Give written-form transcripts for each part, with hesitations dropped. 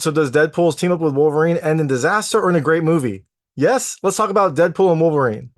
So does Deadpool's team up with Wolverine end in disaster or in a great movie? Yes, let's talk about Deadpool and Wolverine.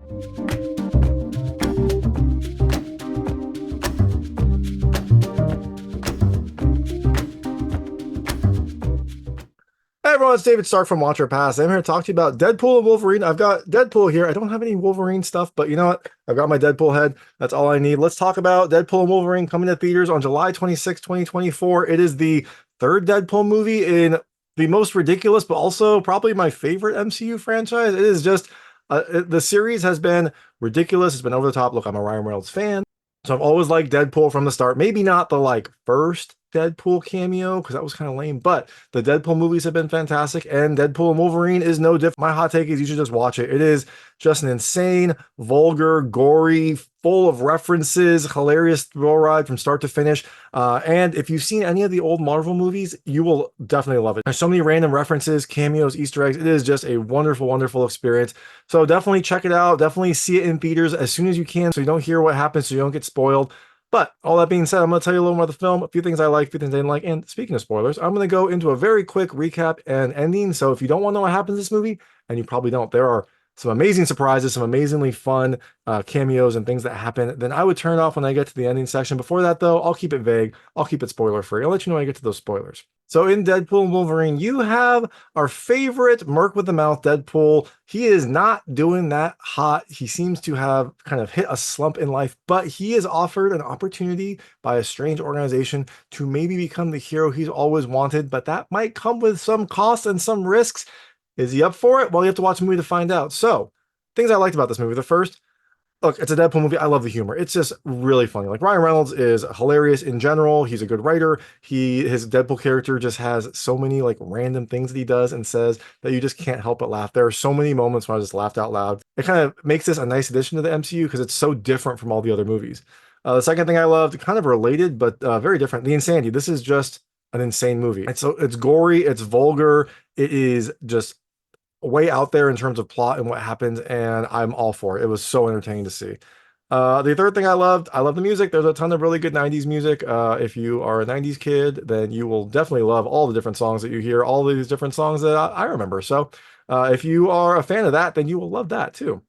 Hey everyone, it's David Stark from Watch Our Pass. I'm here to talk to you about Deadpool and Wolverine. I've got Deadpool here. I don't have any Wolverine stuff, but you know what? I've got my Deadpool head. That's all I need. Let's talk about Deadpool and Wolverine coming to theaters on July 26, 2024. It is the third Deadpool movie in the most ridiculous, but also probably my favorite MCU franchise. It is just, the series has been ridiculous. It's been over the top. Look, I'm a Ryan Reynolds fan. So I've always liked Deadpool from the start. Maybe not the first Deadpool cameo because that was kind of lame, but the Deadpool movies have been fantastic, and Deadpool and Wolverine is no different. My hot take is you should just watch it. It is just an insane, vulgar, gory, full of references, hilarious thrill ride from start to finish. And if you've seen any of the old Marvel movies, you will definitely love it. There's so many random references, cameos, Easter eggs. It is just a wonderful, wonderful experience. So definitely check it out. Definitely see it in theaters as soon as you can so you don't hear what happens, so you don't get spoiled. But all that being said, I'm going to tell you a little more about the film, a few things I like, a few things I didn't like. And speaking of spoilers, I'm going to go into a very quick recap and ending. So if you don't want to know what happens in this movie, and you probably don't, there are some amazing surprises, some amazingly fun cameos and things that happen, then I would turn off when I get to the ending section. Before that, though, I'll keep it vague. I'll keep it spoiler free. I'll let you know when I get to those spoilers. So in Deadpool and Wolverine, you have our favorite Merc with the Mouth Deadpool. He is not doing that hot. He seems to have kind of hit a slump in life, but he is offered an opportunity by a strange organization to maybe become the hero he's always wanted, but that might come with some costs and some risks. Is he up for it? Well, you have to watch the movie to find out. So, things I liked about this movie. The first, look, it's a Deadpool movie. I love the humor. It's just really funny. Like, Ryan Reynolds is hilarious in general. He's a good writer. His Deadpool character just has so many random things that he does and says that you just can't help but laugh. There are so many moments when I just laughed out loud. It kind of makes this a nice addition to the MCU because it's so different from all the other movies. The second thing I loved, kind of related, but very different, the insanity. This is just an insane movie. And so it's gory, it's vulgar, it is just way out there in terms of plot and what happens, and I'm all for it. It was so entertaining to see. The third thing I love the music. There's a ton of really good 90s music. If you are a 90s kid, then you will definitely love all the different songs that you hear, all these different songs that I remember. So if you are a fan of that, then you will love that too.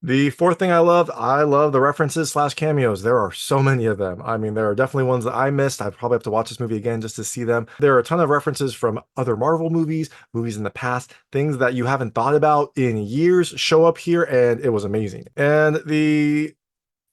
The fourth thing I love the references slash cameos. There are so many of them. I mean, there are definitely ones that I missed. I probably have to watch this movie again just to see them. There are a ton of references from other Marvel movies, movies in the past, things that you haven't thought about in years show up here, and it was amazing. And the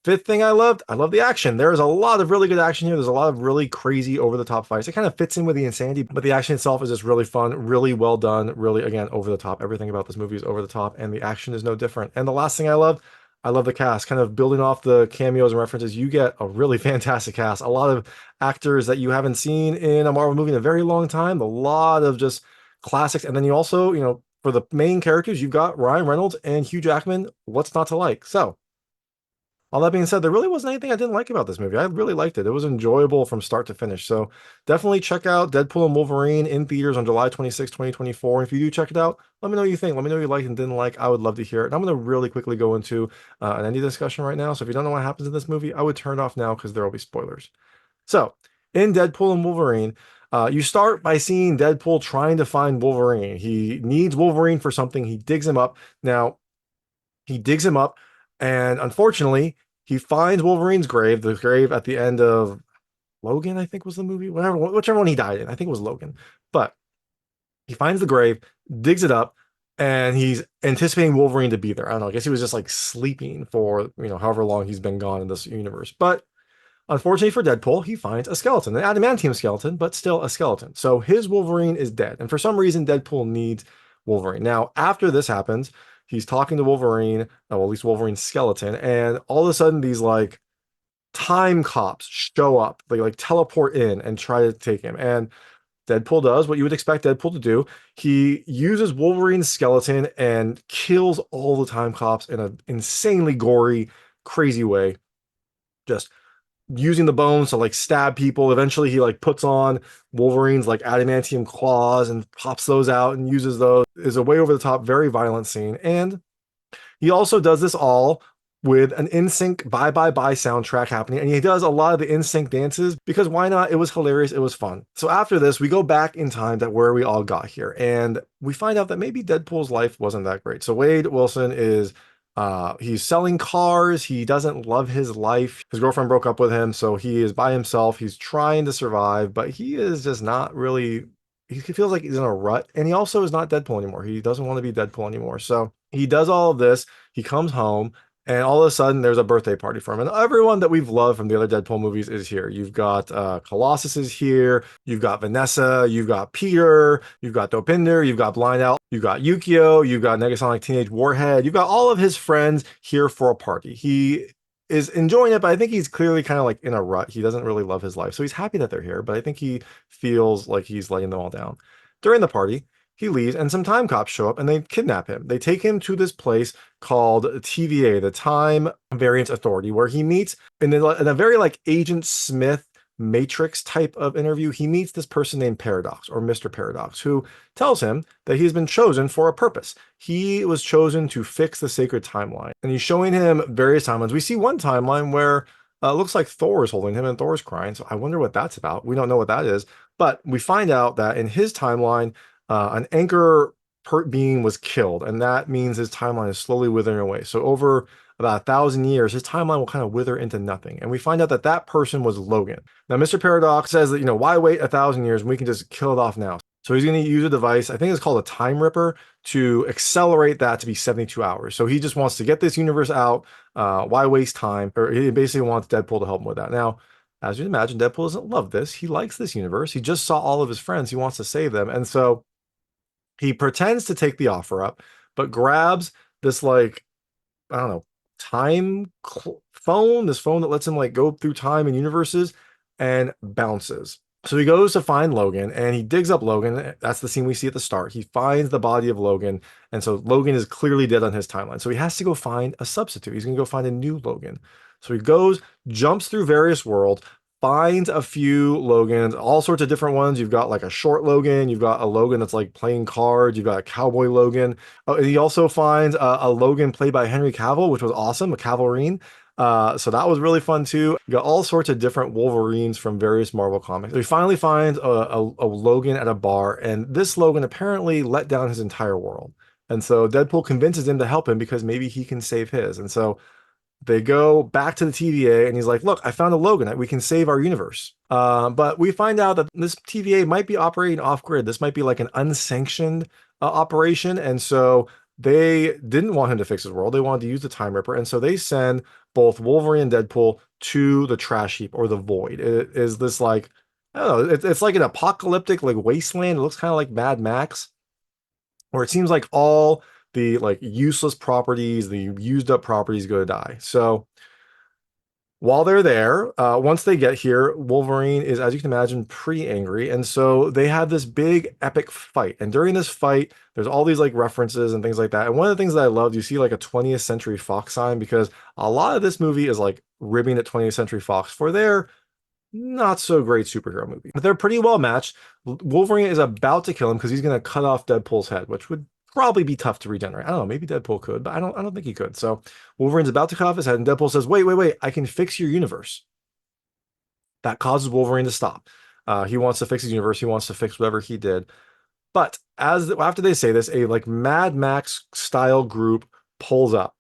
fifth thing I love the action. There is a lot of really good action here. There's a lot of really crazy over-the-top fights. It kind of fits in with the insanity, but the action itself is just really fun, really well done, really, again, over the top. Everything about this movie is over the top, and the action is no different. And the last thing I love the cast. Kind of building off the cameos and references, you get a really fantastic cast. A lot of actors that you haven't seen in a Marvel movie in a very long time. A lot of just classics. And then you also, for the main characters, you've got Ryan Reynolds and Hugh Jackman. What's not to like? So, all that being said, there really wasn't anything I didn't like about this movie. I really liked it. It was enjoyable from start to finish. So definitely check out Deadpool and Wolverine in theaters on July 26, 2024. And if you do check it out, let me know what you think. Let me know what you liked and didn't like. I would love to hear it. And I'm going to really quickly go into an ending discussion right now. So if you don't know what happens in this movie, I would turn it off now because there will be spoilers. So in Deadpool and Wolverine, you start by seeing Deadpool trying to find Wolverine. He needs Wolverine for something. He digs him up. Now, he digs him up, and unfortunately, he finds Wolverine's grave, the grave at the end of Logan, I think was the movie, whichever one he died in. I think it was Logan. But he finds the grave, digs it up, and he's anticipating Wolverine to be there. I don't know. I guess he was just sleeping for, however long he's been gone in this universe. But unfortunately for Deadpool, he finds a skeleton, an adamantium skeleton, but still a skeleton. So his Wolverine is dead. And for some reason, Deadpool needs Wolverine. Now, after this happens, he's talking to Wolverine, well, at least Wolverine's skeleton, and all of a sudden these time cops show up. They teleport in and try to take him. And Deadpool does what you would expect Deadpool to do. He uses Wolverine's skeleton and kills all the time cops in an insanely gory, crazy way. Just using the bones to stab people. Eventually he puts on Wolverine's adamantium claws and pops those out and uses those. Is a way over the top, very violent scene. And he also does this all with an NSYNC Bye Bye Bye soundtrack happening. And he does a lot of the NSYNC dances because why not? It was hilarious. It was fun. So after this, we go back in time to where we all got here. And we find out that maybe Deadpool's life wasn't that great. So Wade Wilson is he's selling cars. He doesn't love his life. His girlfriend broke up with him, so he is by himself. He's trying to survive, but he is just not really, he feels like he's in a rut. And he also is not Deadpool anymore. He doesn't want to be Deadpool anymore. So he does all of this. He comes home. And all of a sudden, there's a birthday party for him. And everyone that we've loved from the other Deadpool movies is here. You've got Colossus is here. You've got Vanessa. You've got Peter. You've got Dopinder. You've got Blind Out. You've got Yukio. You've got Negasonic Teenage Warhead. You've got all of his friends here for a party. He is enjoying it, but I think he's clearly kind of like in a rut. He doesn't really love his life. So he's happy that they're here, but I think he feels like he's letting them all down. During the party, he leaves and some time cops show up and they kidnap him. They take him to this place called TVA, the Time Variance Authority, where he meets in a very like Agent Smith Matrix type of interview. He meets this person named Paradox or Mr. Paradox, who tells him that he's been chosen for a purpose. He was chosen to fix the sacred timeline. And he's showing him various timelines. We see one timeline where it looks like Thor is holding him and Thor's crying. So I wonder what that's about. We don't know what that is. But we find out that in his timeline, an anchor being was killed, and that means his timeline is slowly withering away. So over about 1,000 years, his timeline will kind of wither into nothing. And we find out that that person was Logan. Now, Mr. Paradox says that, why wait 1,000 years when we can just kill it off now? So he's going to use a device, I think it's called a Time Ripper, to accelerate that to be 72 hours. So he just wants to get this universe out. Why waste time? Or he basically wants Deadpool to help him with that. Now, as you'd imagine, Deadpool doesn't love this. He likes this universe. He just saw all of his friends. He wants to save them. And so he pretends to take the offer up, but grabs this, like, I don't know, phone, this phone that lets him like go through time and universes, and bounces. So he goes to find Logan and he digs up Logan. That's the scene we see at the start. He finds the body of Logan. And so Logan is clearly dead on his timeline. So he has to go find a substitute. He's going to go find a new Logan. So he goes, jumps through various worlds, finds a few Logans, all sorts of different ones. You've got like a short Logan. You've got a Logan that's like playing cards. You've got a cowboy Logan. Oh, and he also finds a Logan played by Henry Cavill, which was awesome, a Cavillrine. So that was really fun too. You got all sorts of different Wolverines from various Marvel comics. So he finally finds a Logan at a bar, and this Logan apparently let down his entire world. And so Deadpool convinces him to help him because maybe he can save his. And so they go back to the TVA and he's like, look, I found a Logan. We can save our universe. But we find out that this TVA might be operating off grid. This might be like an unsanctioned operation. And so they didn't want him to fix his world. They wanted to use the Time Ripper. And so they send both Wolverine and Deadpool to the trash heap or the void. It is this like, I don't know, it's like an apocalyptic like wasteland. It looks kind of like Mad Max, where it seems like all the like useless properties, the used up properties go to die. So while they're there, once they get here, Wolverine is, as you can imagine, pretty angry. And so they have this big epic fight. And during this fight, there's all these like references and things like that. And one of the things that I loved, you see like a 20th Century Fox sign, because a lot of this movie is like ribbing at 20th Century Fox for their not so great superhero movie. But they're pretty well matched. Wolverine is about to kill him because he's going to cut off Deadpool's head, which would probably be tough to regenerate. I don't know, maybe Deadpool could, but I don't think he could. So Wolverine's about to cut off his head, and Deadpool says, wait, I can fix your universe. That causes Wolverine to stop. He wants to fix his universe. He wants to fix whatever he did. But after they say this, a like Mad Max style group pulls up.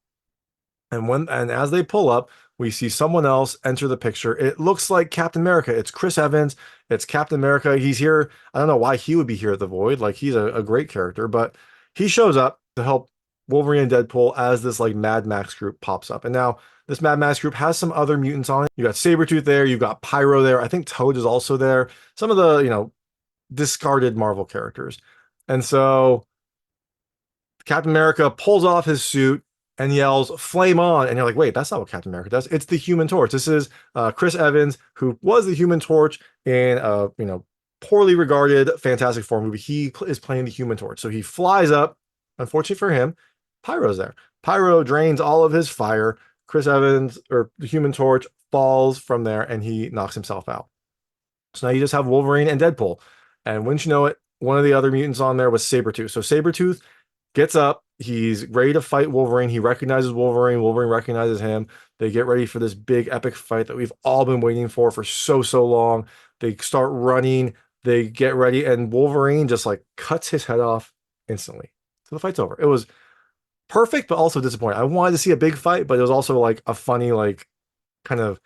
And as they pull up, we see someone else enter the picture. It looks like Captain America. It's Chris Evans. It's Captain America. He's here. I don't know why he would be here at the Void. Like, he's a great character, but he shows up to help Wolverine and Deadpool as this like Mad Max group pops up. And now this Mad Max group has some other mutants on it. You got Sabretooth there. You've got Pyro there. I think Toad is also there. Some of the, discarded Marvel characters. And so Captain America pulls off his suit and yells, "Flame on." And you're like, wait, that's not what Captain America does. It's the Human Torch. This is Chris Evans, who was the Human Torch in poorly regarded Fantastic Four movie. He is playing the Human Torch. So he flies up. Unfortunately for him, Pyro's there. Pyro drains all of his fire. Chris Evans, or the Human Torch, falls from there and he knocks himself out. So now you just have Wolverine and Deadpool. And wouldn't you know it, one of the other mutants on there was Sabretooth. So Sabretooth gets up. He's ready to fight Wolverine. He recognizes Wolverine. Wolverine recognizes him. They get ready for this big epic fight that we've all been waiting for so long. They start running. They get ready, and Wolverine just like cuts his head off instantly. So the fight's over. It was perfect, but also disappointing. I wanted to see a big fight, but it was also like a funny, like kind of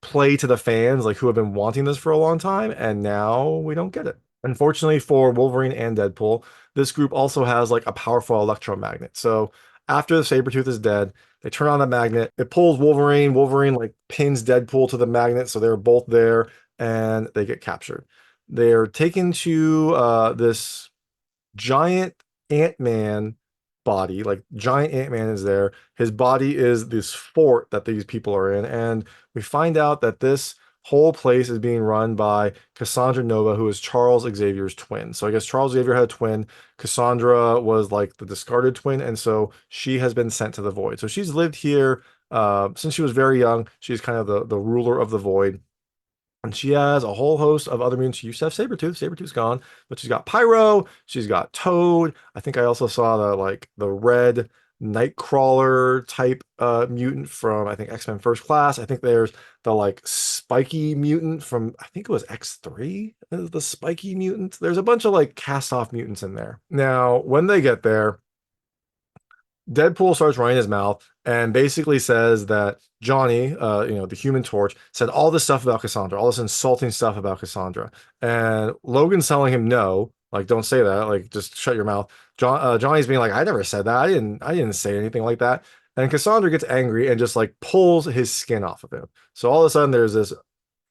play to the fans, like who have been wanting this for a long time, and now we don't get it. Unfortunately for Wolverine and Deadpool, this group also has like a powerful electromagnet. So after the Sabretooth is dead, they turn on the magnet. It pulls Wolverine. Wolverine like pins Deadpool to the magnet, so they're both there, and they get captured. They're taken to this giant Ant-Man body, like giant Ant-Man is there. His body is this fort that these people are in, and we find out that this whole place is being run by Cassandra Nova, who is Charles Xavier's twin. So I guess Charles Xavier had a twin. Cassandra was like the discarded twin, and so she has been sent to the Void. So she's lived here since she was very young. She's kind of the ruler of the Void. And she has a whole host of other mutants. She used to have Sabretooth. Sabretooth's gone, but she's got Pyro, she's got Toad. I think I also saw the red Nightcrawler type mutant from I think X-Men First Class. I think there's the like spiky mutant from I think it was X3, the spiky mutant. There's a bunch of like cast off mutants in there. Now, when they get there, Deadpool starts running his mouth and basically says that Johnny, the Human Torch, said all this stuff about Cassandra, all this insulting stuff about Cassandra. And Logan's telling him no, like don't say that, like just shut your mouth. Johnny's being like, I never said that. I didn't say anything like that. And Cassandra gets angry and just like pulls his skin off of him. So all of a sudden there's this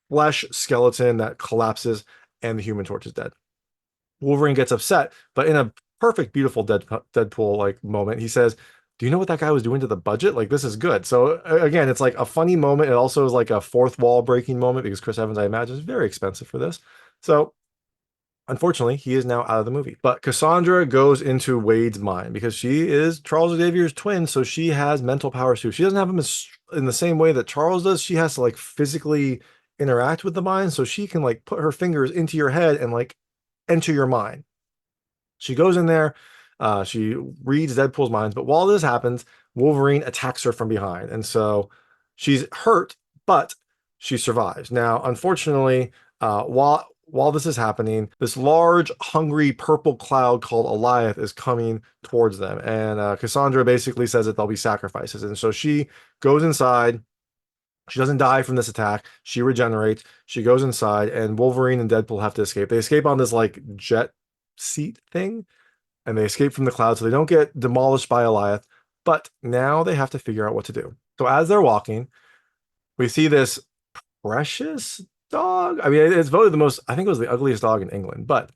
flesh skeleton that collapses and the Human Torch is dead. Wolverine gets upset, but in a perfect, beautiful Deadpool like moment, he says, "Do you know what that guy was doing to the budget? Like this is good." So again, it's like a funny moment. It also is like a fourth wall breaking moment because Chris Evans, I imagine, is very expensive for this. So unfortunately, he is now out of the movie. But Cassandra goes into Wade's mind because she is Charles Xavier's twin, so she has mental powers too. She doesn't have them in the same way that Charles does. She has to like physically interact with the mind, so she can like put her fingers into your head and like enter your mind. She goes in there, she reads Deadpool's minds, but while this happens, Wolverine attacks her from behind. And so she's hurt, but she survives. Now, unfortunately, while this is happening, this large, hungry purple cloud called Alioth is coming towards them. And Cassandra basically says that there'll be sacrifices. And so she goes inside. She doesn't die from this attack. She regenerates. She goes inside, and Wolverine and Deadpool have to escape. They escape on this like jet seat thing, and they escape from the cloud so they don't get demolished by Alioth. But now they have to figure out what to do. So as they're walking, we see this precious dog. I mean, it's voted the most, I think it was the ugliest dog in England, but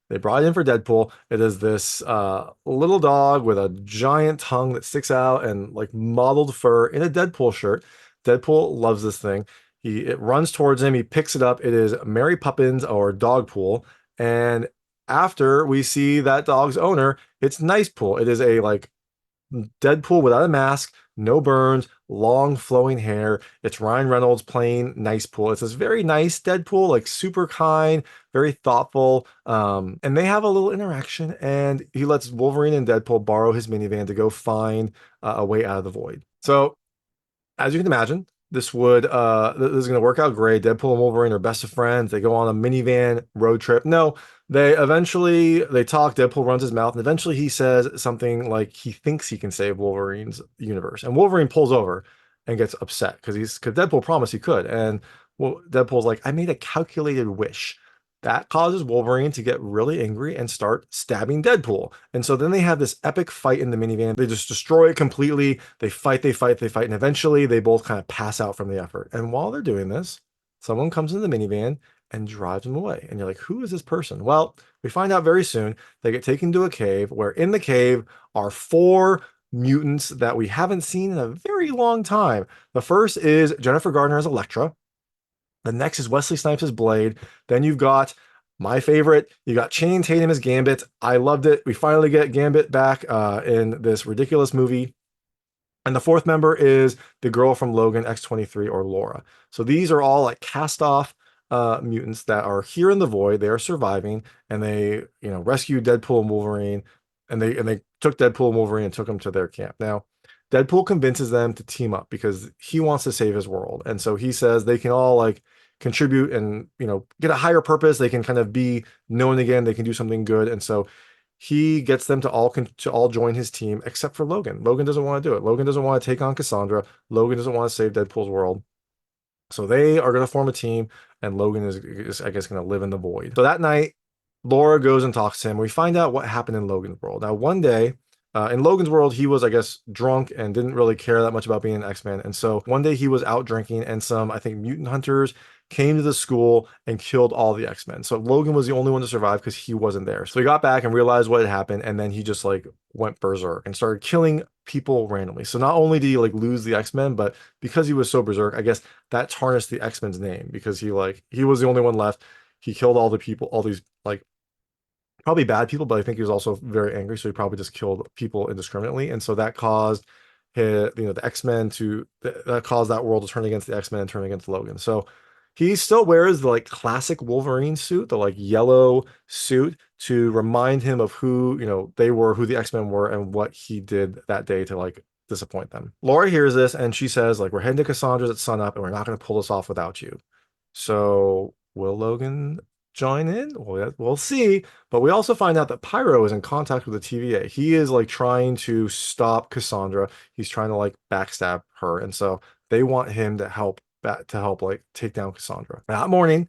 they brought it in for Deadpool. It is this little dog with a giant tongue that sticks out and like mottled fur in a Deadpool shirt. Deadpool loves this thing. It runs towards him. He picks it up. It is Mary Poppins or Dogpool. And after we see that dog's owner, it's Nicepool. It is a like Deadpool without a mask, no burns, long flowing hair. It's Ryan Reynolds playing Nicepool. It's this very nice Deadpool, like super kind, very thoughtful. And they have a little interaction, and he lets Wolverine and Deadpool borrow his minivan to go find a way out of the Void. So as you can imagine, this is going to work out great. Deadpool and Wolverine are best of friends. They go on a minivan road trip. No, they talk. Deadpool runs his mouth, and eventually he says something like he thinks he can save Wolverine's universe. And Wolverine pulls over and gets upset because Deadpool promised he could. And well, Deadpool's like, I made a calculated wish. That causes Wolverine to get really angry and start stabbing Deadpool. And so then they have this epic fight in the minivan. They just destroy it completely. They fight, and eventually they both kind of pass out from the effort. And while they're doing this, someone comes in the minivan and drives them away. And you're like, who is this person? Well, we find out very soon. They get taken to a cave where in the cave are 4 mutants that we haven't seen in a very long time. The first is Jennifer Garner as Elektra. The next is Wesley Snipes as Blade. Then you've got my favorite. You got Channing Tatum as Gambit. I loved it. We finally get Gambit back in this ridiculous movie. And the fourth member is the girl from Logan, X-23, or Laura. So these are all like cast off mutants that are here in the Void. They are surviving, and they rescue Deadpool and Wolverine. and they took Deadpool and Wolverine and took them to their camp. Now, Deadpool convinces them to team up because he wants to save his world. And so he says they can all like contribute and, get a higher purpose. They can kind of be known again. They can do something good. And so he gets them to all join his team except for Logan. Logan doesn't want to do it. Logan doesn't want to take on Cassandra. Logan doesn't want to save Deadpool's world. So they are going to form a team, and Logan is I guess, going to live in the void. So that night, Laura goes and talks to him. We find out what happened in Logan's world. Now, one day, in Logan's world, he was, I guess, drunk and didn't really care that much about being an X-Men. And so one day he was out drinking, and some, I think, mutant hunters came to the school and killed all the X-Men. So Logan was the only one to survive because he wasn't there. So he got back and realized what had happened, and then he just like went berserk and started killing people randomly. So not only did he like lose the X-Men, but because he was so berserk, I guess that tarnished the X-Men's name because he was the only one left. He killed all the people, all these like probably bad people, but I think he was also very angry, so he probably just killed people indiscriminately, and so that caused the X-Men that caused that world to turn against the X-Men and turn against Logan. So he still wears the like classic Wolverine suit, the like yellow suit, to remind him of who they were, who the X-Men were, and what he did that day to like disappoint them. Laura hears this and she says, like, we're heading to Cassandra's at sunup, and we're not going to pull this off without you. So will Logan join in? We'll see. But we also find out that Pyro is in contact with the TVA. He is like trying to stop Cassandra. He's trying to like backstab her, and so they want him to help like take down Cassandra. That morning,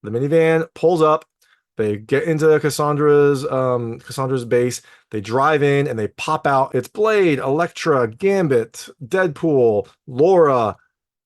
the minivan pulls up. They get into Cassandra's base. They drive in and they pop out. It's Blade, Elektra, Gambit, Deadpool, Laura,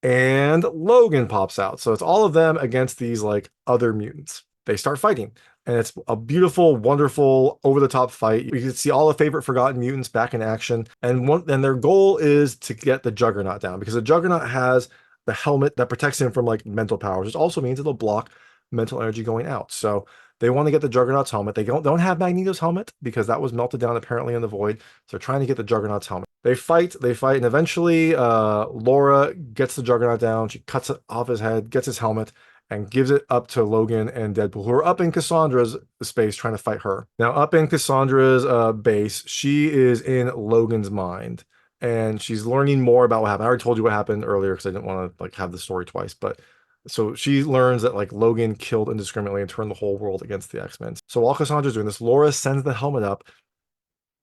and Logan pops out. So it's all of them against these like other mutants. They start fighting, and it's a beautiful, wonderful, over-the-top fight. You can see all the favorite forgotten mutants back in action, and their goal is to get the Juggernaut down, because the Juggernaut has the helmet that protects him from like mental powers, which also means it'll block mental energy going out. So they want to get the Juggernaut's helmet. They don't have Magneto's helmet because that was melted down apparently in the void. So they're trying to get the Juggernaut's helmet. They fight, and eventually Laura gets the Juggernaut down. She cuts it off his head, gets his helmet, and gives it up to Logan and Deadpool, who are up in Cassandra's space trying to fight her. Now, up in Cassandra's base, she is in Logan's mind, and she's learning more about what happened. I already told you what happened earlier because I didn't want to like have the story twice, but so she learns that like Logan killed indiscriminately and turned the whole world against the X-Men. So while Cassandra's doing this, Laura sends the helmet up,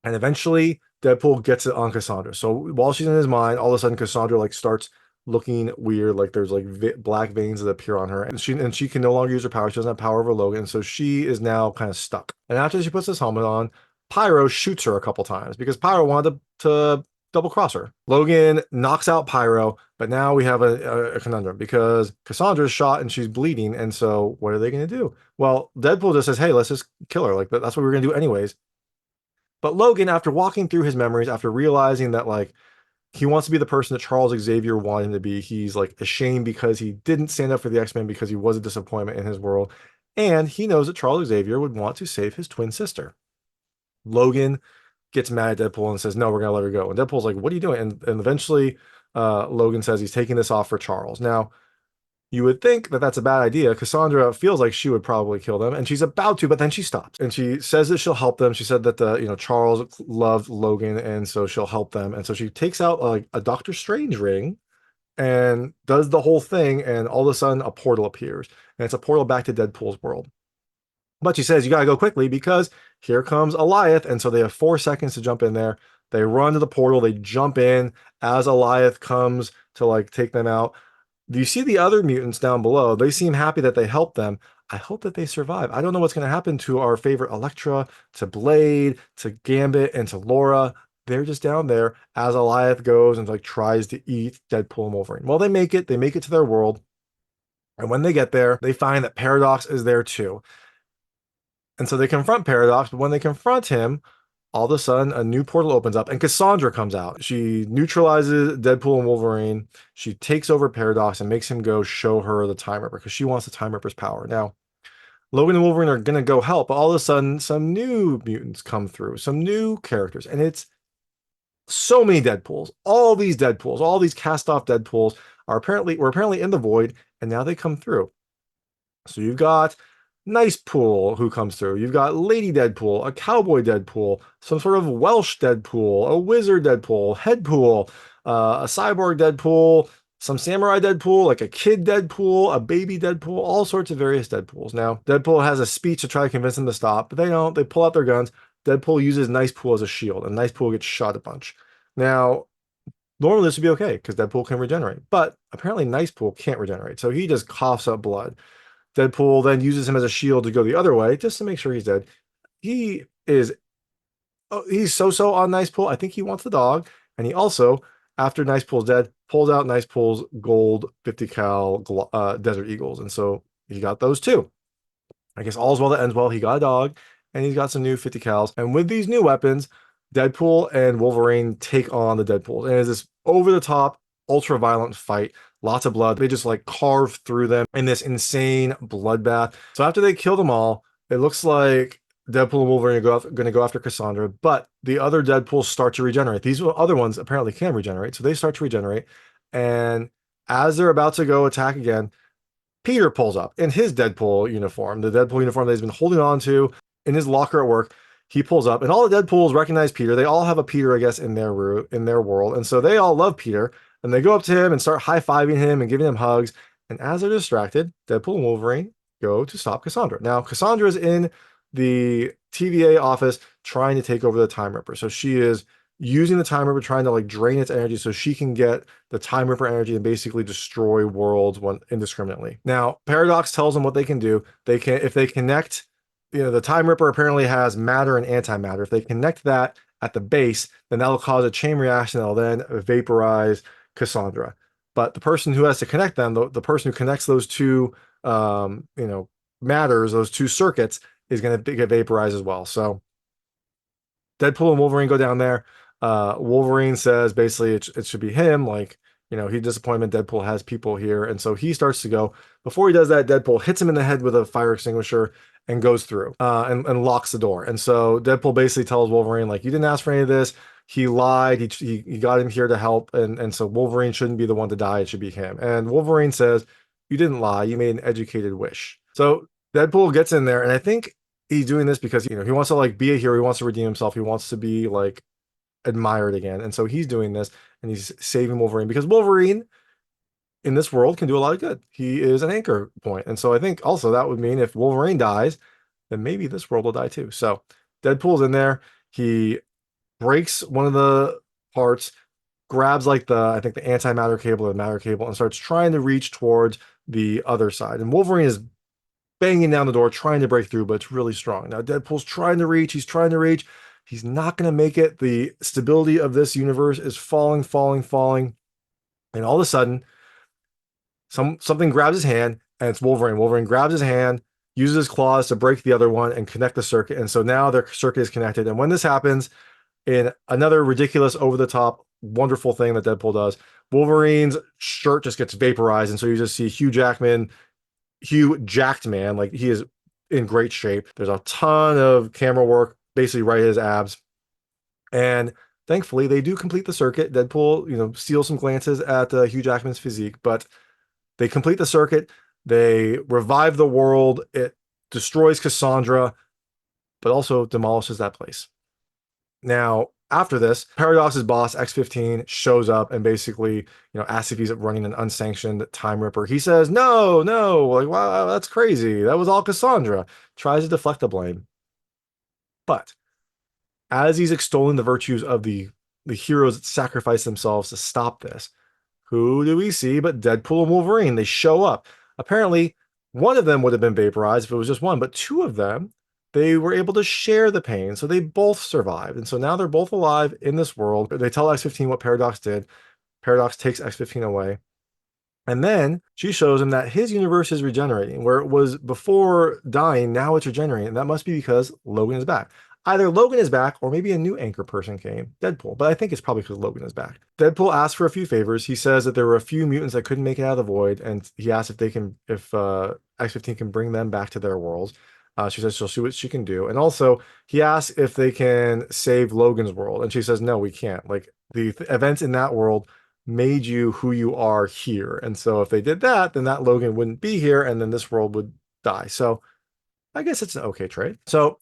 and eventually Deadpool gets it on Cassandra. So while she's in his mind, all of a sudden Cassandra like starts looking weird, like there's like black veins that appear on her, and she can no longer use her power. She doesn't have power over Logan, so she is now kind of stuck. And after she puts this helmet on, Pyro shoots her a couple times because Pyro wanted to double cross her. Logan knocks out Pyro, but now we have a conundrum because Cassandra's shot and she's bleeding, and so what are they going to do? Well, Deadpool just says, hey, let's just kill her. Like that's what we're going to do anyways. But Logan, after walking through his memories, after realizing that like he wants to be the person that Charles Xavier wanted him to be, he's like ashamed because he didn't stand up for the X-Men because he was a disappointment in his world, and he knows that Charles Xavier would want to save his twin sister. Logan gets mad at Deadpool and says, no, we're going to let her go. And Deadpool's like, what are you doing? And eventually Logan says he's taking this off for Charles. Now, you would think that that's a bad idea. Cassandra feels like she would probably kill them, and she's about to, but then she stops. And she says that she'll help them. She said that Charles loved Logan, and so she'll help them. And so she takes out like a Doctor Strange ring and does the whole thing, and all of a sudden a portal appears. And it's a portal back to Deadpool's world. But she says, you got to go quickly because here comes Alioth. And so they have 4 seconds to jump in there. They run to the portal. They jump in as Alioth comes to like take them out. Do you see the other mutants down below? They seem happy that they helped them. I hope that they survive. I don't know what's going to happen to our favorite Elektra, to Blade, to Gambit, and to Laura. They're just down there as Alioth goes and like tries to eat Deadpool and Wolverine. Well, they make it. They make it to their world. And when they get there, they find that Paradox is there too. And so they confront Paradox, but when they confront him, all of a sudden a new portal opens up and Cassandra comes out. She neutralizes Deadpool and Wolverine. She takes over Paradox and makes him go show her the Time Ripper because she wants the Time Ripper's power. Now, Logan and Wolverine are going to go help, but all of a sudden some new mutants come through, some new characters, and it's so many Deadpools. All these cast off Deadpools were apparently in the void, and now they come through. So you've got Nice Pool who comes through. You've got Lady Deadpool, a Cowboy Deadpool, some sort of Welsh Deadpool, a Wizard Deadpool, Headpool, a Cyborg Deadpool, some Samurai Deadpool, like a Kid Deadpool, a Baby Deadpool, all sorts of various Deadpools. Now, Deadpool has a speech to try to convince them to stop, but they don't. They pull out their guns. Deadpool uses Nice Pool as a shield, and Nice Pool gets shot a bunch. Now, normally this would be okay because Deadpool can regenerate, but apparently Nice Pool can't regenerate, so he just coughs up blood. Deadpool then uses him as a shield to go the other way just to make sure he's dead. He is he's so on Nice Pool. I think he wants the dog, and he also, after Nice Pool's dead, pulls out Nice Pool's gold 50 cal Desert Eagles, and so he got those too. I guess all's well that ends well. He got a dog, and he's got some new 50 cals. And with these new weapons, Deadpool and Wolverine take on the Deadpools, and it's this over the top, ultra violent fight. Lots of blood. They just like carve through them in this insane bloodbath. So after they kill them all, it looks like Deadpool and Wolverine are going to go after Cassandra, but the other Deadpools start to regenerate. These other ones apparently can regenerate, so they start to regenerate. And as they're about to go attack again, Peter pulls up in his Deadpool uniform, the Deadpool uniform that he's been holding on to in his locker at work. He pulls up, and all the Deadpools recognize Peter. They all have a Peter, I guess, in their world, and so they all love Peter. And they go up to him and start high-fiving him and giving him hugs. And as they're distracted, Deadpool and Wolverine go to stop Cassandra. Now, Cassandra is in the TVA office trying to take over the Time Ripper. So she is using the Time Ripper, trying to like drain its energy so she can get the Time Ripper energy and basically destroy worlds indiscriminately. Now, Paradox tells them what they can do. They can, if they connect, the Time Ripper apparently has matter and antimatter. If they connect that at the base, then that'll cause a chain reaction that'll then vaporize Cassandra. But the person who has to connect them, the person who connects those two, matters, those two circuits, is going to get vaporized as well. So Deadpool and Wolverine go down there. Wolverine says basically it should be him. Like, he's disappointed Deadpool has people here. And so he starts to go. Before he does that, Deadpool hits him in the head with a fire extinguisher and goes through and locks the door. And so Deadpool basically tells Wolverine, like, you didn't ask for any of this. He lied. He got him here to help. And so Wolverine shouldn't be the one to die. It should be him. And Wolverine says, you didn't lie. You made an educated wish. So Deadpool gets in there. And I think he's doing this because, he wants to like be a hero. He wants to redeem himself. He wants to be like admired again. And so he's doing this and he's saving Wolverine because Wolverine in this world can do a lot of good. He is an anchor point. And so I think also that would mean if Wolverine dies, then maybe this world will die too. So Deadpool's in there. He breaks one of the parts, grabs like I think the antimatter cable or the matter cable, and starts trying to reach towards the other side. And Wolverine is banging down the door, trying to break through, but it's really strong. Now Deadpool's trying to reach. He's trying to reach. He's not going to make it. The stability of this universe is falling. And all of a sudden, something grabs his hand, and it's Wolverine. Wolverine grabs his hand, uses his claws to break the other one and connect the circuit. And so now their circuit is connected. And when this happens, in another ridiculous, over-the-top, wonderful thing that Deadpool does, Wolverine's shirt just gets vaporized. And so you just see Hugh Jackman, like he is in great shape. There's a ton of camera work, basically right at his abs. And thankfully, they do complete the circuit. Deadpool, steals some glances at Hugh Jackman's physique, but they complete the circuit. They revive the world. It destroys Cassandra, but also demolishes that place. Now, after this, Paradox's boss, X-15, shows up and basically, asks if he's running an unsanctioned Time Ripper. He says, no, like, wow, that's crazy. That was all Cassandra. Tries to deflect the blame. But as he's extolling the virtues of the heroes that sacrifice themselves to stop this, who do we see but Deadpool and Wolverine? They show up. Apparently, one of them would have been vaporized if it was just one, but two of them, they were able to share the pain, so they both survived. And so now they're both alive in this world. They tell X-15 what Paradox did. Paradox takes X-15 away. And then she shows him that his universe is regenerating. Where it was before dying, now it's regenerating. And that must be because Logan is back. Either Logan is back or maybe a new anchor person came, Deadpool. But I think it's probably because Logan is back. Deadpool asks for a few favors. He says that there were a few mutants that couldn't make it out of the void. And he asks if X-15 can bring them back to their worlds. She says she'll see what she can do. And also, he asks if they can save Logan's world. And she says, no, we can't. Like, the events in that world made you who you are here. And so if they did that, then that Logan wouldn't be here, and then this world would die. So I guess it's an okay trade. So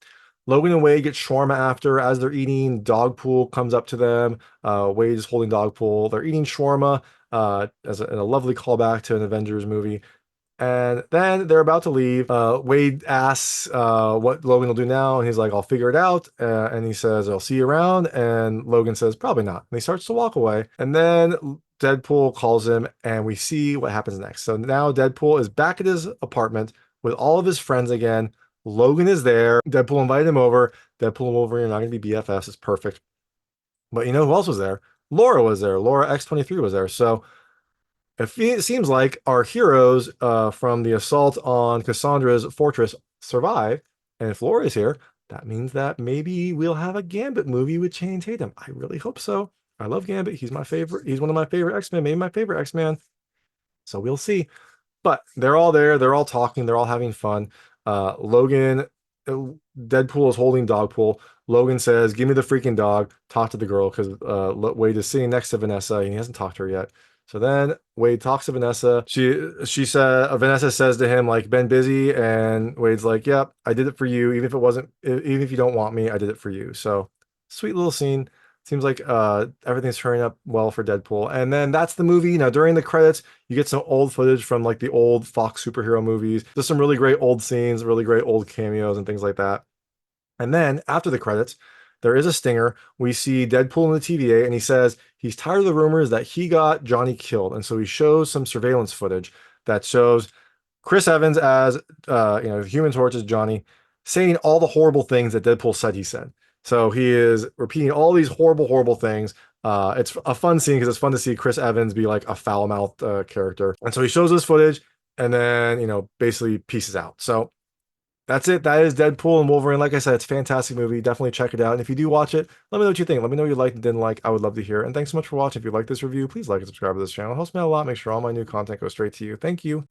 Logan and Wade get shawarma after. As they're eating, Dogpool comes up to them. Wade is holding Dogpool. They're eating shawarma as a lovely callback to an Avengers movie. And then they're about to leave. Wade asks what Logan will do now, and he's like, I'll figure it out. And he says, I'll see you around. And Logan says, probably not. And he starts to walk away. And then Deadpool calls him, and we see what happens next. So now Deadpool is back at his apartment with all of his friends again. Logan is there. Deadpool invited him over. Deadpool and Wolverine are not going to be BFFs. It's perfect. But you know who else was there? Laura was there. Laura X-23 was there. So it seems like our heroes from the assault on Cassandra's fortress survive. And if Laura is here, that means that maybe we'll have a Gambit movie with Channing Tatum. I really hope so. I love Gambit. He's my favorite. He's one of my favorite X-Men, maybe my favorite X-Man. So we'll see. But they're all there. They're all talking. They're all having fun. Logan, Deadpool is holding Dogpool. Logan says, give me the freaking dog. Talk to the girl, because Wade is sitting next to Vanessa and he hasn't talked to her yet. So then Wade talks to Vanessa. Vanessa says to him, like, been busy, and Wade's like, yep, I did it for you. Even if you don't want me, I did it for you. So sweet little scene. Seems like everything's turning up well for Deadpool. And then that's the movie. Now, during the credits, you get some old footage from like the old Fox superhero movies. There's some really great old scenes, really great old cameos and things like that. And then after the credits, there is a stinger. We see Deadpool in the TVA, and he says he's tired of the rumors that he got Johnny killed. And so he shows some surveillance footage that shows Chris Evans as Human Torch as Johnny, saying all the horrible things that Deadpool said he said. So he is repeating all these horrible, horrible things. It's a fun scene because it's fun to see Chris Evans be like a foul-mouthed character. And so he shows this footage and then, basically pieces out. So that's it. That is Deadpool and Wolverine. Like I said, it's a fantastic movie. Definitely check it out. And if you do watch it, let me know what you think. Let me know what you liked and didn't like. I would love to hear. And thanks so much for watching. If you like this review, please like and subscribe to this channel. It helps me out a lot. Make sure all my new content goes straight to you. Thank you.